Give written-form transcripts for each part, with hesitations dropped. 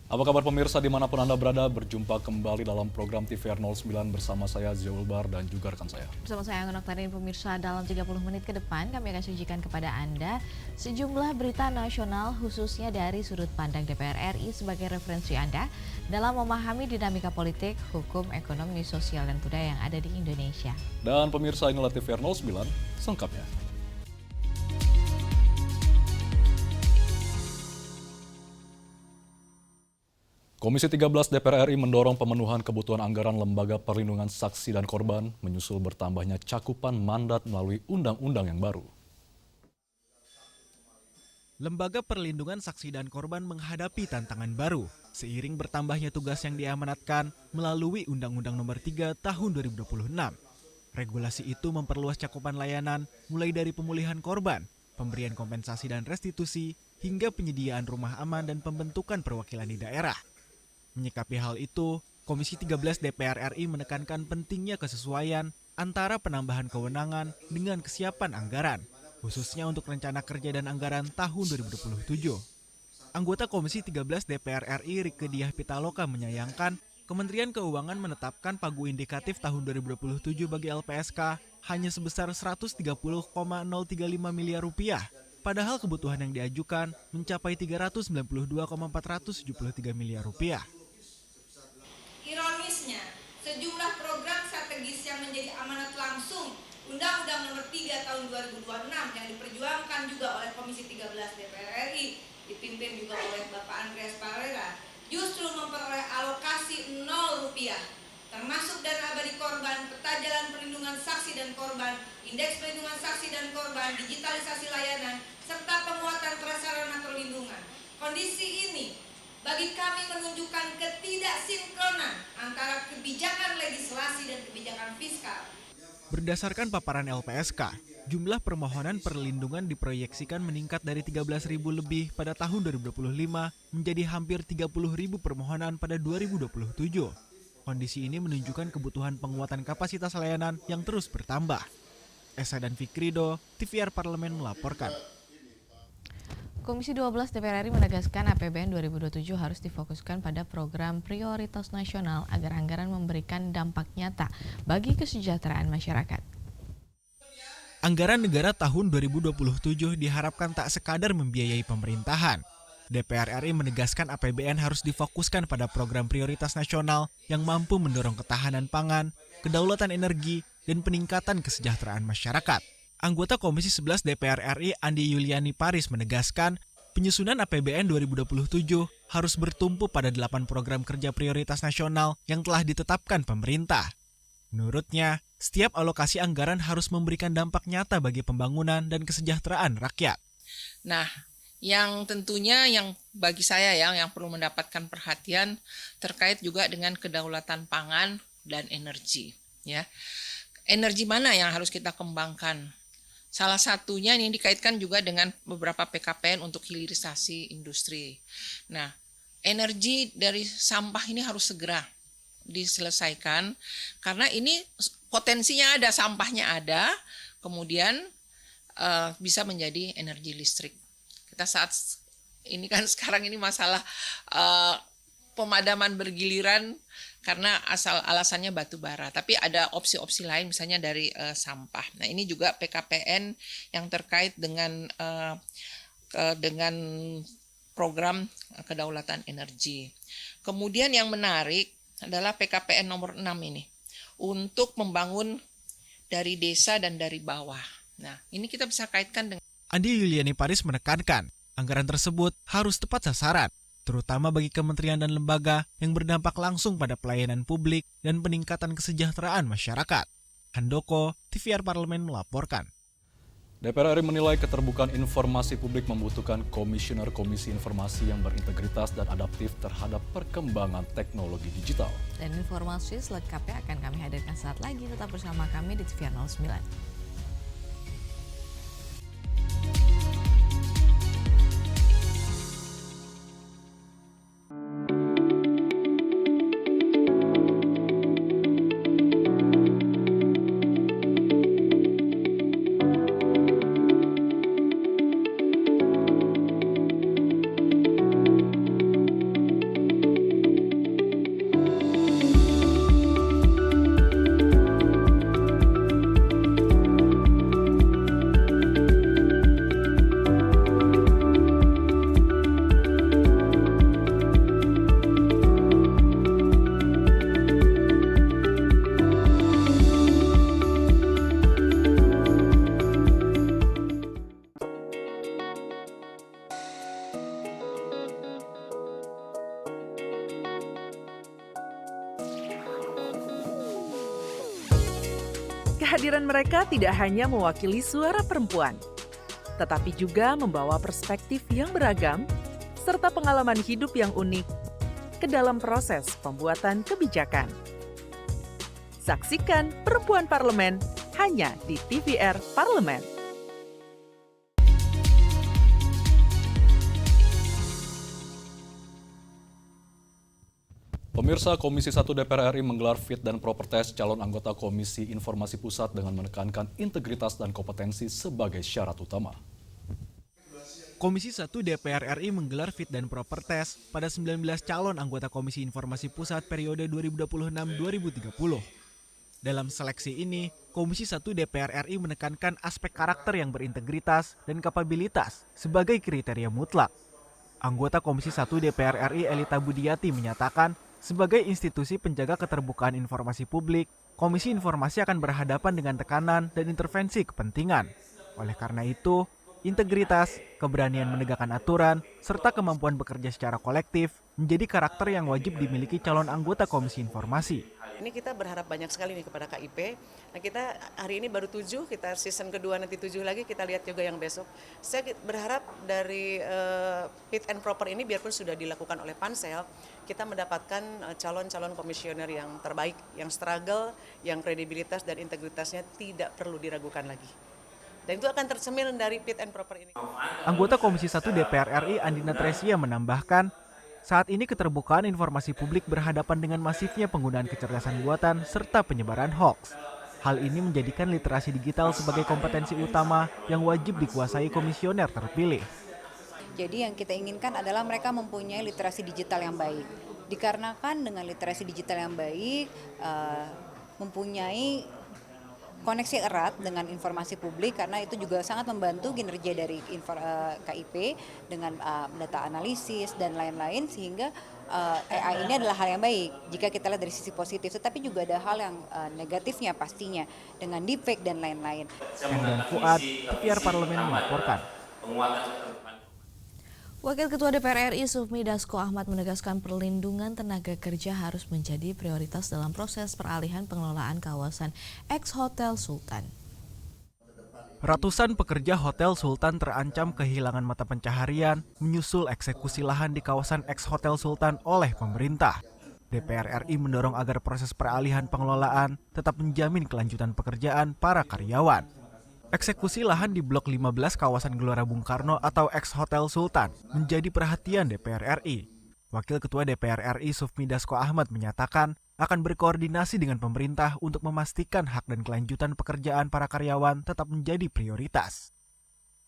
Apa kabar pemirsa dimanapun Anda berada, berjumpa kembali dalam program TVR 09 bersama saya Ziaul Bar dan juga rekan saya. Bersama saya Anggun Oktarin, pemirsa, dalam 30 menit ke depan kami akan sajikan kepada Anda sejumlah berita nasional khususnya dari sudut pandang DPR RI sebagai referensi Anda dalam memahami dinamika politik, hukum, ekonomi, sosial, dan budaya yang ada di Indonesia. Dan pemirsa, inilah TVR 09 selengkapnya. Komisi 13 DPR RI mendorong pemenuhan kebutuhan anggaran Lembaga Perlindungan Saksi dan Korban menyusul bertambahnya cakupan mandat melalui undang-undang yang baru. Lembaga Perlindungan Saksi dan Korban menghadapi tantangan baru seiring bertambahnya tugas yang diamanatkan melalui Undang-Undang Nomor 3 Tahun 2026. Regulasi itu memperluas cakupan layanan mulai dari pemulihan korban, pemberian kompensasi dan restitusi, hingga penyediaan rumah aman dan pembentukan perwakilan di daerah. Menyikapi hal itu, Komisi 13 DPR RI menekankan pentingnya kesesuaian antara penambahan kewenangan dengan kesiapan anggaran, khususnya untuk rencana kerja dan anggaran tahun 2027. Anggota Komisi 13 DPR RI Rieke Diah Pitaloka menyayangkan Kementerian Keuangan menetapkan pagu indikatif tahun 2027 bagi LPSK hanya sebesar 130,035 miliar rupiah, padahal kebutuhan yang diajukan mencapai 392,473 miliar rupiah. Ironisnya, sejumlah program strategis yang menjadi amanat langsung Undang-Undang Nomor 3 Tahun 2026 yang diperjuangkan juga oleh Komisi 13 DPR RI, dipimpin juga oleh Bapak Andreas Parera, justru memperoleh alokasi 0 rupiah, termasuk dana abadi korban, peta jalan perlindungan saksi dan korban, indeks perlindungan saksi dan korban, digitalisasi layanan, serta penguatan prasarana perlindungan. Kondisi ini bagi kami menunjukkan ketidaksinkronan antara kebijakan legislasi dan kebijakan fiskal. Berdasarkan paparan LPSK, jumlah permohonan perlindungan diproyeksikan meningkat dari 13.000 lebih pada tahun 2025 menjadi hampir 30.000 permohonan pada 2027. Kondisi ini menunjukkan kebutuhan penguatan kapasitas layanan yang terus bertambah. Esa dan Fikrido, TVR Parlemen melaporkan. Komisi 12 DPR RI menegaskan APBN 2027 harus difokuskan pada program prioritas nasional agar anggaran memberikan dampak nyata bagi kesejahteraan masyarakat. Anggaran negara tahun 2027 diharapkan tak sekadar membiayai pemerintahan. DPR RI menegaskan APBN harus difokuskan pada program prioritas nasional yang mampu mendorong ketahanan pangan, kedaulatan energi, dan peningkatan kesejahteraan masyarakat. Anggota Komisi 11 DPR RI Andi Yuliani Paris menegaskan penyusunan APBN 2027 harus bertumpu pada 8 program kerja prioritas nasional yang telah ditetapkan pemerintah. Menurutnya, setiap alokasi anggaran harus memberikan dampak nyata bagi pembangunan dan kesejahteraan rakyat. Nah, yang tentunya yang bagi saya yang perlu mendapatkan perhatian terkait juga dengan kedaulatan pangan dan energi. Ya, energi mana yang harus kita kembangkan? Salah satunya ini dikaitkan juga dengan beberapa PKPN untuk hilirisasi industri. Nah, energi dari sampah ini harus segera diselesaikan karena ini potensinya ada, sampahnya ada, kemudian bisa menjadi energi listrik. Kita saat ini kan sekarang ini masalah pemadaman bergiliran karena alasannya batu bara, tapi ada opsi-opsi lain misalnya dari sampah. Nah, ini juga PKPN yang terkait dengan program kedaulatan energi. Kemudian yang menarik adalah PKPN nomor 6 ini untuk membangun dari desa dan dari bawah. Nah, ini kita bisa kaitkan dengan Andi Yuliani Paris menekankan anggaran tersebut harus tepat sasaran, terutama bagi kementerian dan lembaga yang berdampak langsung pada pelayanan publik dan peningkatan kesejahteraan masyarakat. Handoko, TVR Parlemen melaporkan. DPR RI menilai keterbukaan informasi publik membutuhkan komisioner komisi informasi yang berintegritas dan adaptif terhadap perkembangan teknologi digital. Dan informasi selengkapnya akan kami hadirkan saat lagi. Tetap bersama kami di TVR 09. Kehadiran mereka tidak hanya mewakili suara perempuan, tetapi juga membawa perspektif yang beragam serta pengalaman hidup yang unik ke dalam proses pembuatan kebijakan. Saksikan Perempuan Parlemen hanya di TVR Parlemen. Pemirsa, Komisi 1 DPR RI menggelar fit dan proper test calon anggota Komisi Informasi Pusat dengan menekankan integritas dan kompetensi sebagai syarat utama. Komisi 1 DPR RI menggelar fit dan proper test pada 19 calon anggota Komisi Informasi Pusat periode 2026-2030. Dalam seleksi ini, Komisi 1 DPR RI menekankan aspek karakter yang berintegritas dan kapabilitas sebagai kriteria mutlak. Anggota Komisi 1 DPR RI Elita Budiati menyatakan, sebagai institusi penjaga keterbukaan informasi publik, Komisi Informasi akan berhadapan dengan tekanan dan intervensi kepentingan. Oleh karena itu, integritas, keberanian menegakkan aturan, serta kemampuan bekerja secara kolektif menjadi karakter yang wajib dimiliki calon anggota Komisi Informasi. Ini kita berharap banyak sekali nih kepada KIP. Nah, kita hari ini baru 7, kita season kedua nanti 7 lagi, kita lihat juga yang besok. Saya berharap dari fit and proper ini biarpun sudah dilakukan oleh Pansel, kita mendapatkan calon-calon komisioner yang terbaik, yang struggle, yang kredibilitas dan integritasnya tidak perlu diragukan lagi. Dan itu akan tercermin dari fit and proper ini. Anggota Komisi 1 DPR RI Andina Tresia menambahkan, saat ini keterbukaan informasi publik berhadapan dengan masifnya penggunaan kecerdasan buatan serta penyebaran hoax. Hal ini menjadikan literasi digital sebagai kompetensi utama yang wajib dikuasai komisioner terpilih. Jadi yang kita inginkan adalah mereka mempunyai literasi digital yang baik. Dikarenakan dengan literasi digital yang baik, mempunyai koneksi erat dengan informasi publik karena itu juga sangat membantu kinerja dari KIP dengan data analisis dan lain-lain sehingga AI ini adalah hal yang baik jika kita lihat dari sisi positif, tetapi juga ada hal yang negatifnya pastinya dengan deepfake dan lain-lain. Dan Fuad, TVR Parlemen melaporkan. Wakil Ketua DPR RI Sufmi Dasko Ahmad menegaskan perlindungan tenaga kerja harus menjadi prioritas dalam proses peralihan pengelolaan kawasan ex-Hotel Sultan. Ratusan pekerja Hotel Sultan terancam kehilangan mata pencaharian menyusul eksekusi lahan di kawasan ex-Hotel Sultan oleh pemerintah. DPR RI mendorong agar proses peralihan pengelolaan tetap menjamin kelanjutan pekerjaan para karyawan. Eksekusi lahan di Blok 15 kawasan Gelora Bung Karno atau ex-Hotel Sultan menjadi perhatian DPR RI. Wakil Ketua DPR RI Sufmi Dasko Ahmad menyatakan akan berkoordinasi dengan pemerintah untuk memastikan hak dan kelanjutan pekerjaan para karyawan tetap menjadi prioritas.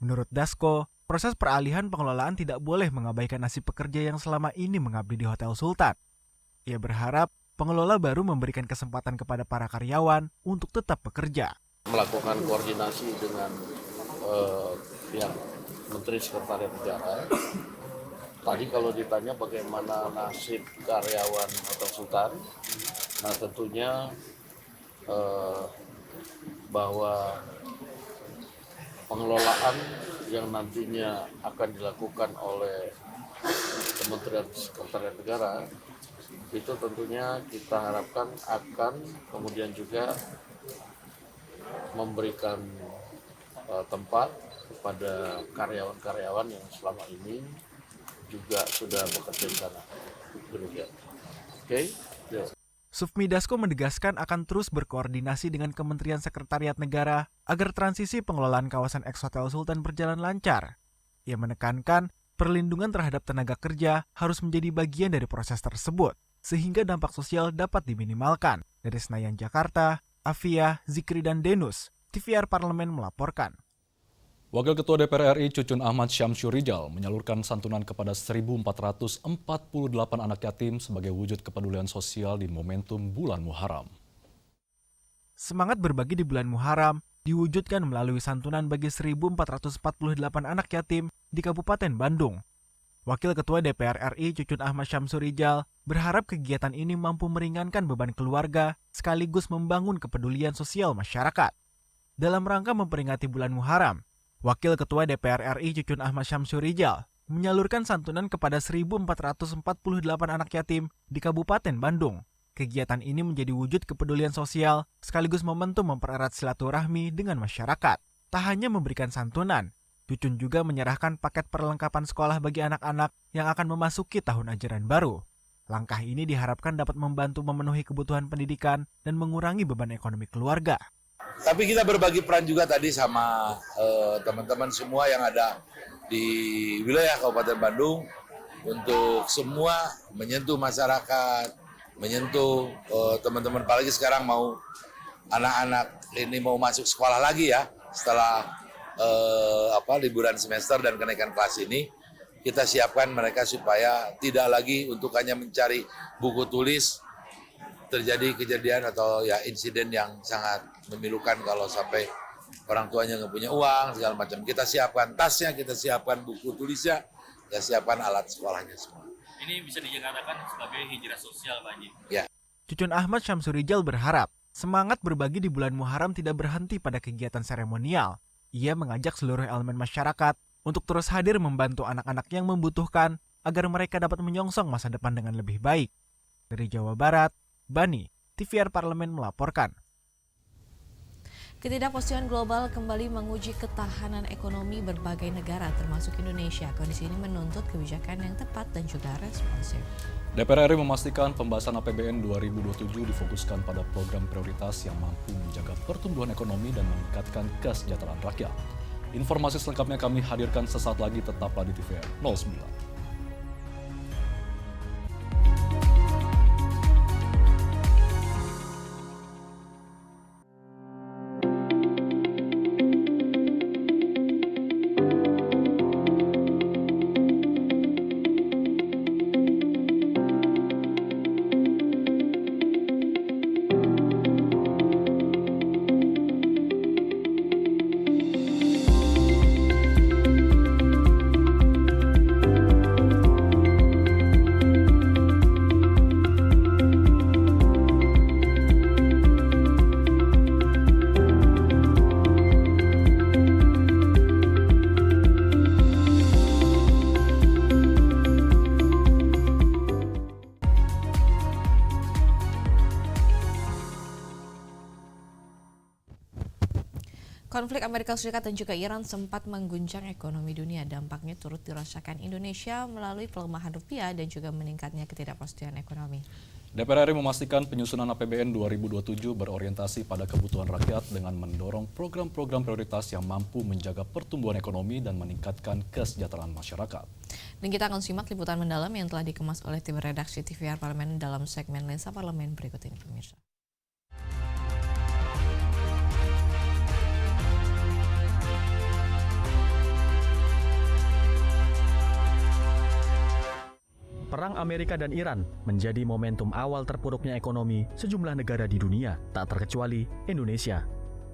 Menurut Dasko, proses peralihan pengelolaan tidak boleh mengabaikan nasib pekerja yang selama ini mengabdi di Hotel Sultan. Ia berharap pengelola baru memberikan kesempatan kepada para karyawan untuk tetap bekerja. Melakukan koordinasi dengan pihak Menteri Sekretariat Negara. Tadi kalau ditanya bagaimana nasib karyawan Hotel Sultan, nah tentunya bahwa pengelolaan yang nantinya akan dilakukan oleh Kementerian Sekretariat Negara itu tentunya kita harapkan akan kemudian juga memberikan tempat kepada karyawan-karyawan yang selama ini juga sudah bekerja di sana. Demikian. Oke. Yes. Sufmi Dasko menegaskan akan terus berkoordinasi dengan Kementerian Sekretariat Negara agar transisi pengelolaan kawasan ex-Hotel Sultan berjalan lancar. Ia menekankan perlindungan terhadap tenaga kerja harus menjadi bagian dari proses tersebut, sehingga dampak sosial dapat diminimalkan. Dari Senayan, Jakarta, Afia, Zikri, dan Denus, TVR Parlemen melaporkan. Wakil Ketua DPR RI Cucun Ahmad Syamsur Rijal menyalurkan santunan kepada 1.448 anak yatim sebagai wujud kepedulian sosial di momentum bulan Muharram. Semangat berbagi di bulan Muharram diwujudkan melalui santunan bagi 1.448 anak yatim di Kabupaten Bandung. Wakil Ketua DPR RI Cucun Ahmad Syamsur Rijal berharap kegiatan ini mampu meringankan beban keluarga sekaligus membangun kepedulian sosial masyarakat. Dalam rangka memperingati bulan Muharram, Wakil Ketua DPR RI Cucun Ahmad Syamsur Rijal menyalurkan santunan kepada 1.448 anak yatim di Kabupaten Bandung. Kegiatan ini menjadi wujud kepedulian sosial sekaligus momentum mempererat silaturahmi dengan masyarakat. Tak hanya memberikan santunan, Cucun juga menyerahkan paket perlengkapan sekolah bagi anak-anak yang akan memasuki tahun ajaran baru. Langkah ini diharapkan dapat membantu memenuhi kebutuhan pendidikan dan mengurangi beban ekonomi keluarga. Tapi kita berbagi peran juga tadi sama teman-teman semua yang ada di wilayah Kabupaten Bandung untuk semua menyentuh masyarakat, menyentuh teman-teman, apalagi sekarang mau anak-anak ini mau masuk sekolah lagi ya setelah liburan semester dan kenaikan kelas ini. Kita siapkan mereka supaya tidak lagi untuk hanya mencari buku tulis, terjadi kejadian atau ya insiden yang sangat memilukan kalau sampai orang tuanya nggak punya uang segala macam. Kita siapkan tasnya, kita siapkan buku tulisnya, kita siapkan alat sekolahnya semua. Ini bisa dikatakan sebagai hijrah sosial, Pak Haji. Ya. Cucun Ahmad Syamsurijal berharap semangat berbagi di bulan Muharram tidak berhenti pada kegiatan seremonial. Ia mengajak seluruh elemen masyarakat untuk terus hadir membantu anak-anak yang membutuhkan agar mereka dapat menyongsong masa depan dengan lebih baik. Dari Jawa Barat, Bani, TVR Parlemen melaporkan. Ketidakpastian global kembali menguji ketahanan ekonomi berbagai negara termasuk Indonesia. Kondisi ini menuntut kebijakan yang tepat dan juga responsif. DPR RI memastikan pembahasan APBN 2027 difokuskan pada program prioritas yang mampu menjaga pertumbuhan ekonomi dan meningkatkan kesejahteraan rakyat. Informasi selengkapnya kami hadirkan sesaat lagi, tetaplah di TVR 09. Konflik Amerika Serikat dan juga Iran sempat mengguncang ekonomi dunia. Dampaknya turut dirasakan Indonesia melalui pelemahan rupiah dan juga meningkatnya ketidakpastian ekonomi. DPR RI memastikan penyusunan APBN 2027 berorientasi pada kebutuhan rakyat dengan mendorong program-program prioritas yang mampu menjaga pertumbuhan ekonomi dan meningkatkan kesejahteraan masyarakat. Dan kita akan simak liputan mendalam yang telah dikemas oleh tim redaksi TVR Parlemen dalam segmen Lensa Parlemen berikut ini, pemirsa. Perang Amerika dan Iran menjadi momentum awal terpuruknya ekonomi sejumlah negara di dunia, tak terkecuali Indonesia.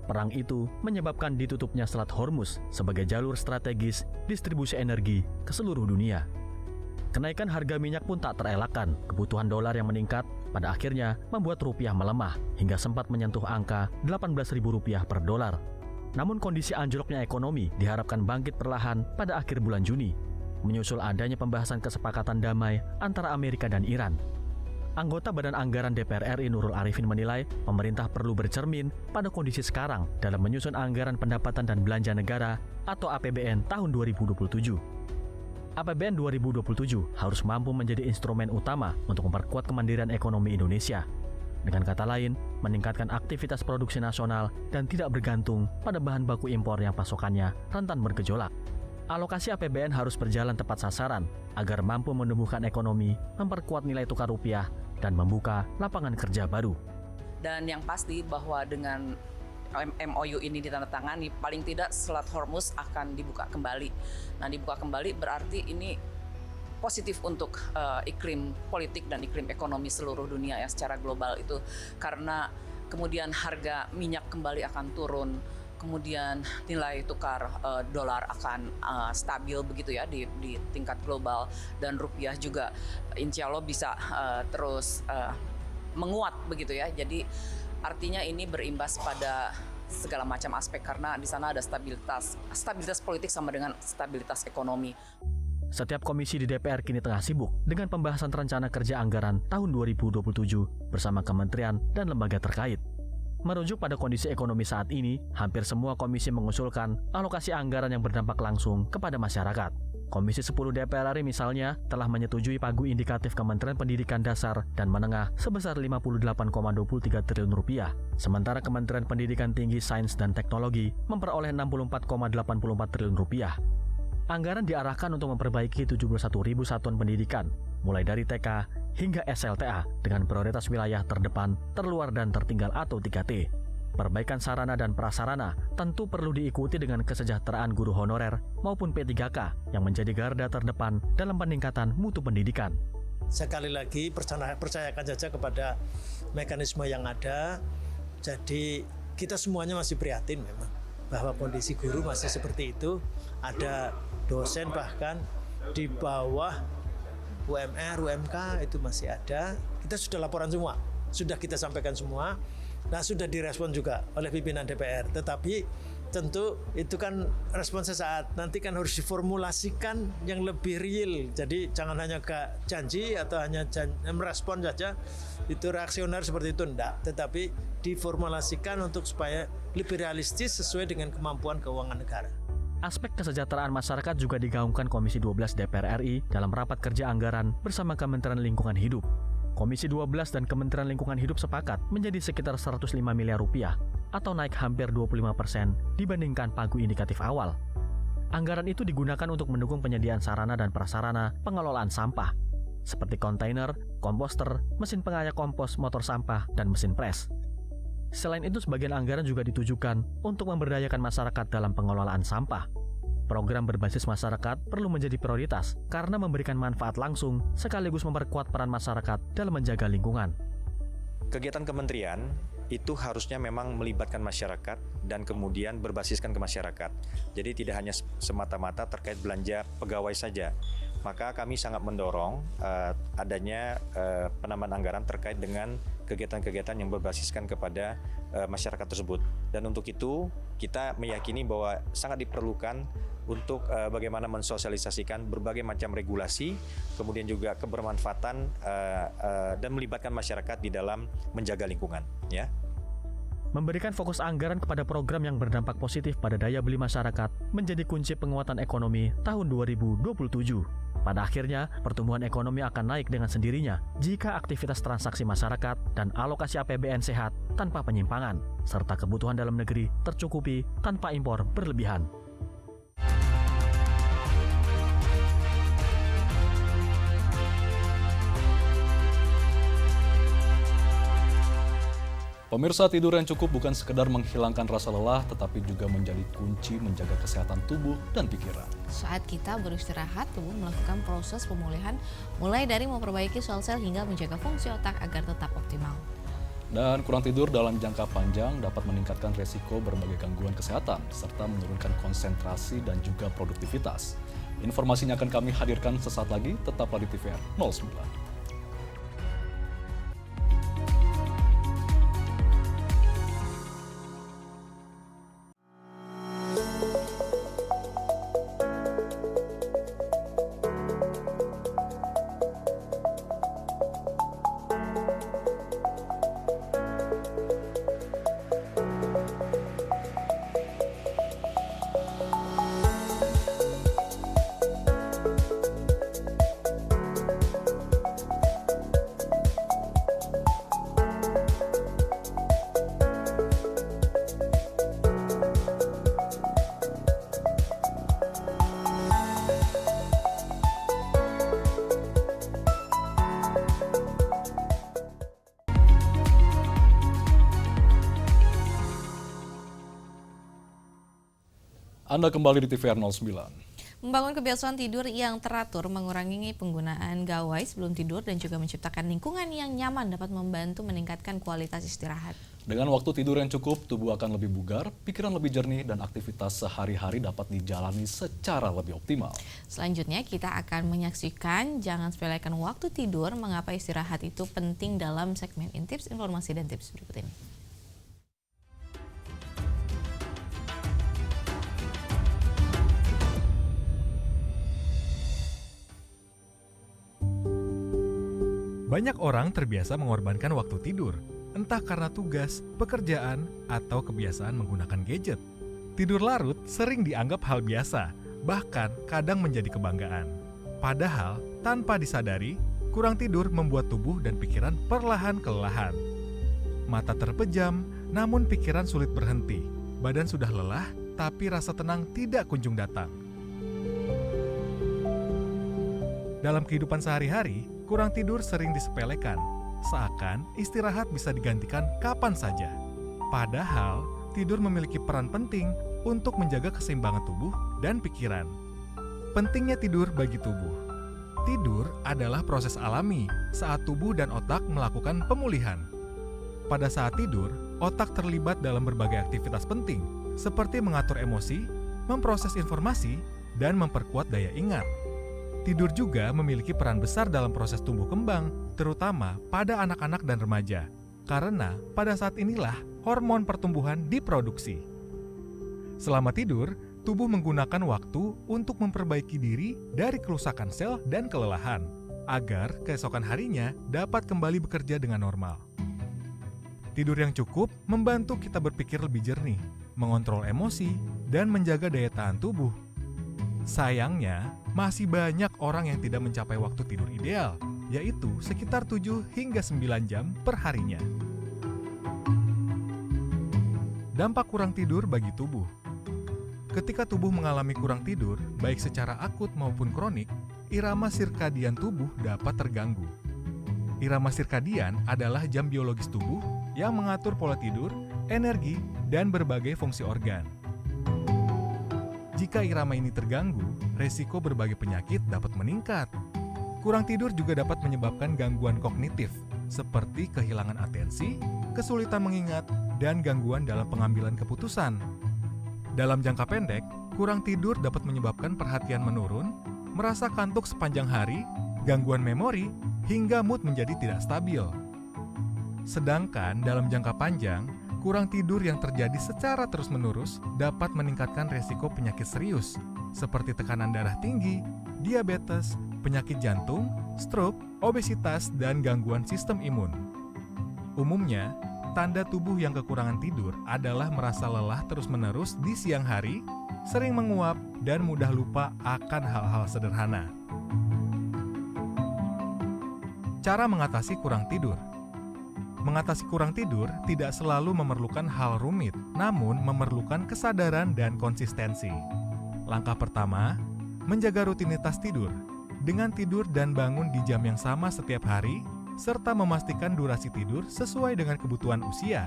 Perang itu menyebabkan ditutupnya Selat Hormuz sebagai jalur strategis distribusi energi ke seluruh dunia. Kenaikan harga minyak pun tak terelakkan, kebutuhan dolar yang meningkat pada akhirnya membuat rupiah melemah hingga sempat menyentuh angka Rp18.000 per dolar. Namun kondisi anjloknya ekonomi diharapkan bangkit perlahan pada akhir bulan Juni, menyusul adanya pembahasan kesepakatan damai antara Amerika dan Iran. Anggota Badan Anggaran DPR RI Nurul Arifin menilai pemerintah perlu bercermin pada kondisi sekarang dalam menyusun anggaran pendapatan dan belanja negara atau APBN tahun 2027. APBN 2027 harus mampu menjadi instrumen utama untuk memperkuat kemandirian ekonomi Indonesia. Dengan kata lain, meningkatkan aktivitas produksi nasional dan tidak bergantung pada bahan baku impor yang pasokannya rentan bergejolak. Alokasi APBN harus berjalan tepat sasaran agar mampu menumbuhkan ekonomi, memperkuat nilai tukar rupiah, dan membuka lapangan kerja baru. Dan yang pasti bahwa dengan MOU ini ditandatangani, paling tidak Selat Hormuz akan dibuka kembali. Nah, dibuka kembali berarti ini positif untuk iklim politik dan iklim ekonomi seluruh dunia ya secara global itu, karena kemudian harga minyak kembali akan turun. Kemudian nilai tukar dolar akan stabil begitu ya di tingkat global, dan rupiah juga insya Allah bisa terus menguat begitu ya. Jadi artinya ini berimbas pada segala macam aspek karena di sana ada stabilitas politik sama dengan stabilitas ekonomi. Setiap komisi di DPR kini tengah sibuk dengan pembahasan rencana kerja anggaran tahun 2027 bersama kementerian dan lembaga terkait. Merujuk pada kondisi ekonomi saat ini, hampir semua komisi mengusulkan alokasi anggaran yang berdampak langsung kepada masyarakat. Komisi 10 DPR RI misalnya telah menyetujui pagu indikatif Kementerian Pendidikan Dasar dan Menengah sebesar Rp58,23 triliun. Sementara Kementerian Pendidikan Tinggi, Sains dan Teknologi memperoleh Rp64,84 triliun. Anggaran diarahkan untuk memperbaiki 71.000 satuan pendidikan, mulai dari TK hingga SLTA dengan prioritas wilayah terdepan, terluar dan tertinggal atau 3T. Perbaikan sarana dan prasarana tentu perlu diikuti dengan kesejahteraan guru honorer maupun P3K yang menjadi garda terdepan dalam peningkatan mutu pendidikan. Sekali lagi percayakan saja kepada mekanisme yang ada. Jadi kita semuanya masih prihatin memang bahwa kondisi guru masih seperti itu. Ada dosen bahkan di bawah UMR, UMK itu masih ada. Kita sudah laporan semua, sudah kita sampaikan semua. Nah, sudah direspon juga oleh pimpinan DPR. Tetapi tentu itu kan respon sesaat. Nanti kan harus diformulasikan yang lebih real. Jadi jangan hanya janji atau hanya merespon saja. Itu reaksioner seperti itu enggak. Tetapi diformulasikan untuk supaya lebih realistis sesuai dengan kemampuan keuangan negara. Aspek kesejahteraan masyarakat juga digaungkan Komisi 12 DPR RI dalam rapat kerja anggaran bersama Kementerian Lingkungan Hidup. Komisi 12 dan Kementerian Lingkungan Hidup sepakat menjadi sekitar Rp105 miliar atau naik hampir 25% dibandingkan pagu indikatif awal. Anggaran itu digunakan untuk mendukung penyediaan sarana dan prasarana pengelolaan sampah, seperti kontainer, komposter, mesin pengayak kompos, motor sampah, dan mesin pres. Selain itu, sebagian anggaran juga ditujukan untuk memberdayakan masyarakat dalam pengelolaan sampah. Program berbasis masyarakat perlu menjadi prioritas karena memberikan manfaat langsung sekaligus memperkuat peran masyarakat dalam menjaga lingkungan. Kegiatan kementerian itu harusnya memang melibatkan masyarakat dan kemudian berbasiskan ke masyarakat. Jadi tidak hanya semata-mata terkait belanja pegawai saja. Maka kami sangat mendorong adanya penambahan anggaran terkait dengan kegiatan-kegiatan yang berbasiskan kepada masyarakat tersebut. Dan untuk itu kita meyakini bahwa sangat diperlukan untuk bagaimana mensosialisasikan berbagai macam regulasi, kemudian juga kebermanfaatan dan melibatkan masyarakat di dalam menjaga lingkungan. Ya. Memberikan fokus anggaran kepada program yang berdampak positif pada daya beli masyarakat menjadi kunci penguatan ekonomi tahun 2027. Pada akhirnya, pertumbuhan ekonomi akan naik dengan sendirinya jika aktivitas transaksi masyarakat dan alokasi APBN sehat tanpa penyimpangan, serta kebutuhan dalam negeri tercukupi tanpa impor berlebihan. Pemirsa, tidur yang cukup bukan sekedar menghilangkan rasa lelah, tetapi juga menjadi kunci menjaga kesehatan tubuh dan pikiran. Saat kita beristirahat, tubuh melakukan proses pemulihan mulai dari memperbaiki sel-sel hingga menjaga fungsi otak agar tetap optimal. Dan kurang tidur dalam jangka panjang dapat meningkatkan resiko berbagai gangguan kesehatan, serta menurunkan konsentrasi dan juga produktivitas. Informasinya akan kami hadirkan sesaat lagi, tetaplah di TVR 09. Anda kembali di TVR 09. Membangun kebiasaan tidur yang teratur, mengurangi penggunaan gawai sebelum tidur, dan juga menciptakan lingkungan yang nyaman dapat membantu meningkatkan kualitas istirahat. Dengan waktu tidur yang cukup, tubuh akan lebih bugar, pikiran lebih jernih, dan aktivitas sehari-hari dapat dijalani secara lebih optimal. Selanjutnya kita akan menyaksikan Jangan Sepelekan Waktu Tidur, mengapa istirahat itu penting dalam segmen Intips, Informasi dan Tips berikut ini. Banyak orang terbiasa mengorbankan waktu tidur, entah karena tugas, pekerjaan, atau kebiasaan menggunakan gadget. Tidur larut sering dianggap hal biasa, bahkan kadang menjadi kebanggaan. Padahal, tanpa disadari, kurang tidur membuat tubuh dan pikiran perlahan kelelahan. Mata terpejam, namun pikiran sulit berhenti. Badan sudah lelah, tapi rasa tenang tidak kunjung datang. Dalam kehidupan sehari-hari, kurang tidur sering disepelekan, seakan istirahat bisa digantikan kapan saja. Padahal, tidur memiliki peran penting untuk menjaga keseimbangan tubuh dan pikiran. Pentingnya tidur bagi tubuh. Tidur adalah proses alami saat tubuh dan otak melakukan pemulihan. Pada saat tidur, otak terlibat dalam berbagai aktivitas penting, seperti mengatur emosi, memproses informasi, dan memperkuat daya ingat. Tidur juga memiliki peran besar dalam proses tumbuh kembang, terutama pada anak-anak dan remaja, karena pada saat inilah hormon pertumbuhan diproduksi. Selama tidur, tubuh menggunakan waktu untuk memperbaiki diri dari kerusakan sel dan kelelahan, agar keesokan harinya dapat kembali bekerja dengan normal. Tidur yang cukup membantu kita berpikir lebih jernih, mengontrol emosi, dan menjaga daya tahan tubuh. Sayangnya, masih banyak orang yang tidak mencapai waktu tidur ideal, yaitu sekitar 7 hingga 9 jam per harinya. Dampak kurang tidur bagi tubuh. Ketika tubuh mengalami kurang tidur, baik secara akut maupun kronik, irama sirkadian tubuh dapat terganggu. Irama sirkadian adalah jam biologis tubuh yang mengatur pola tidur, energi, dan berbagai fungsi organ. Jika irama ini terganggu, resiko berbagai penyakit dapat meningkat. Kurang tidur juga dapat menyebabkan gangguan kognitif, seperti kehilangan atensi, kesulitan mengingat, dan gangguan dalam pengambilan keputusan. Dalam jangka pendek, kurang tidur dapat menyebabkan perhatian menurun, merasa kantuk sepanjang hari, gangguan memori, hingga mood menjadi tidak stabil. Sedangkan dalam jangka panjang, kurang tidur yang terjadi secara terus-menerus dapat meningkatkan resiko penyakit serius, seperti tekanan darah tinggi, diabetes, penyakit jantung, stroke, obesitas, dan gangguan sistem imun. Umumnya, tanda tubuh yang kekurangan tidur adalah merasa lelah terus-menerus di siang hari, sering menguap, dan mudah lupa akan hal-hal sederhana. Cara mengatasi kurang tidur. Mengatasi kurang tidur tidak selalu memerlukan hal rumit, namun memerlukan kesadaran dan konsistensi. Langkah pertama, menjaga rutinitas tidur, dengan tidur dan bangun di jam yang sama setiap hari, serta memastikan durasi tidur sesuai dengan kebutuhan usia.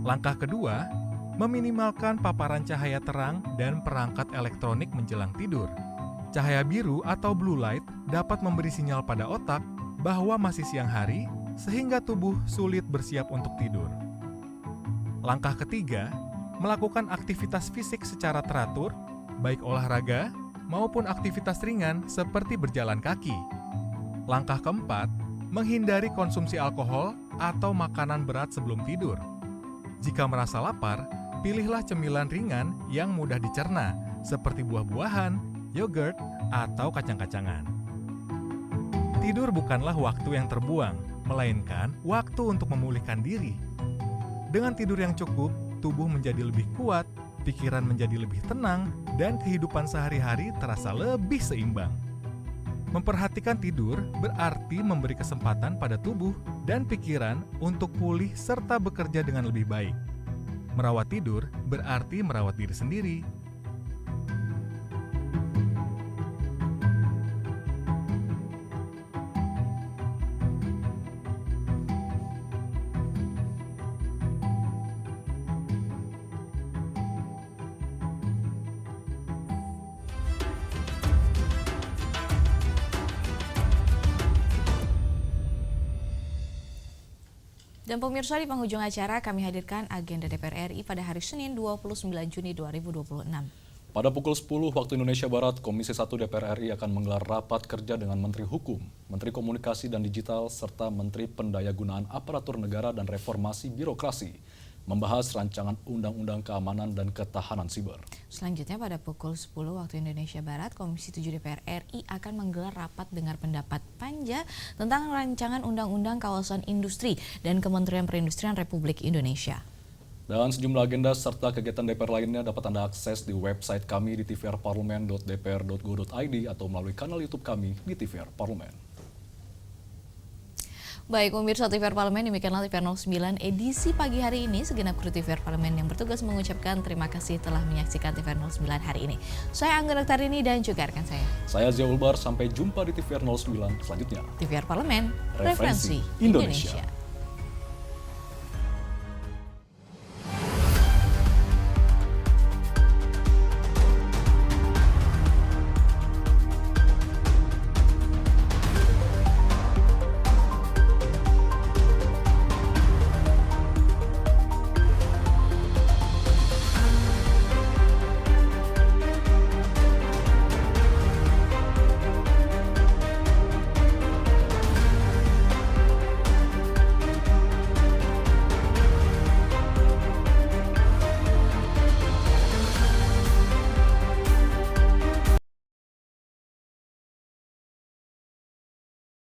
Langkah kedua, meminimalkan paparan cahaya terang dan perangkat elektronik menjelang tidur. Cahaya biru atau blue light dapat memberi sinyal pada otak bahwa masih siang hari, sehingga tubuh sulit bersiap untuk tidur. Langkah ketiga, melakukan aktivitas fisik secara teratur, baik olahraga maupun aktivitas ringan seperti berjalan kaki. Langkah keempat, menghindari konsumsi alkohol atau makanan berat sebelum tidur. Jika merasa lapar, pilihlah cemilan ringan yang mudah dicerna, seperti buah-buahan, yogurt, atau kacang-kacangan. Tidur bukanlah waktu yang terbuang, melainkan waktu untuk memulihkan diri. Dengan tidur yang cukup, tubuh menjadi lebih kuat, pikiran menjadi lebih tenang, dan kehidupan sehari-hari terasa lebih seimbang. Memperhatikan tidur berarti memberi kesempatan pada tubuh dan pikiran untuk pulih serta bekerja dengan lebih baik. Merawat tidur berarti merawat diri sendiri. Dan pemirsa, di penghujung acara kami hadirkan agenda DPR RI pada hari Senin 29 Juni 2026. Pada pukul 10 waktu Indonesia Barat, Komisi 1 DPR RI akan menggelar rapat kerja dengan Menteri Hukum, Menteri Komunikasi dan Digital, serta Menteri Pendayagunaan Aparatur Negara dan Reformasi Birokrasi. membahas rancangan Undang-Undang Keamanan dan Ketahanan Siber. Selanjutnya pada pukul 10 waktu Indonesia Barat, Komisi 7 DPR RI akan menggelar rapat dengar pendapat Panja tentang rancangan Undang-Undang Kawasan Industri dan Kementerian Perindustrian Republik Indonesia. Dan sejumlah agenda serta kegiatan DPR lainnya dapat Anda akses di website kami di tvrparlemen.dpr.go.id atau melalui kanal YouTube kami di TVR Parlemen. Baik, pemirsa TVR Parlemen, demikianlah TVR 09 edisi pagi hari ini. Segenap kru TVR Parlemen yang bertugas mengucapkan terima kasih telah menyaksikan TVR 09 hari ini. Saya Angga Doktarini dan juga rekan saya Zia Ulbar, sampai jumpa di TVR 09 selanjutnya. TVR Parlemen, Referensi Indonesia.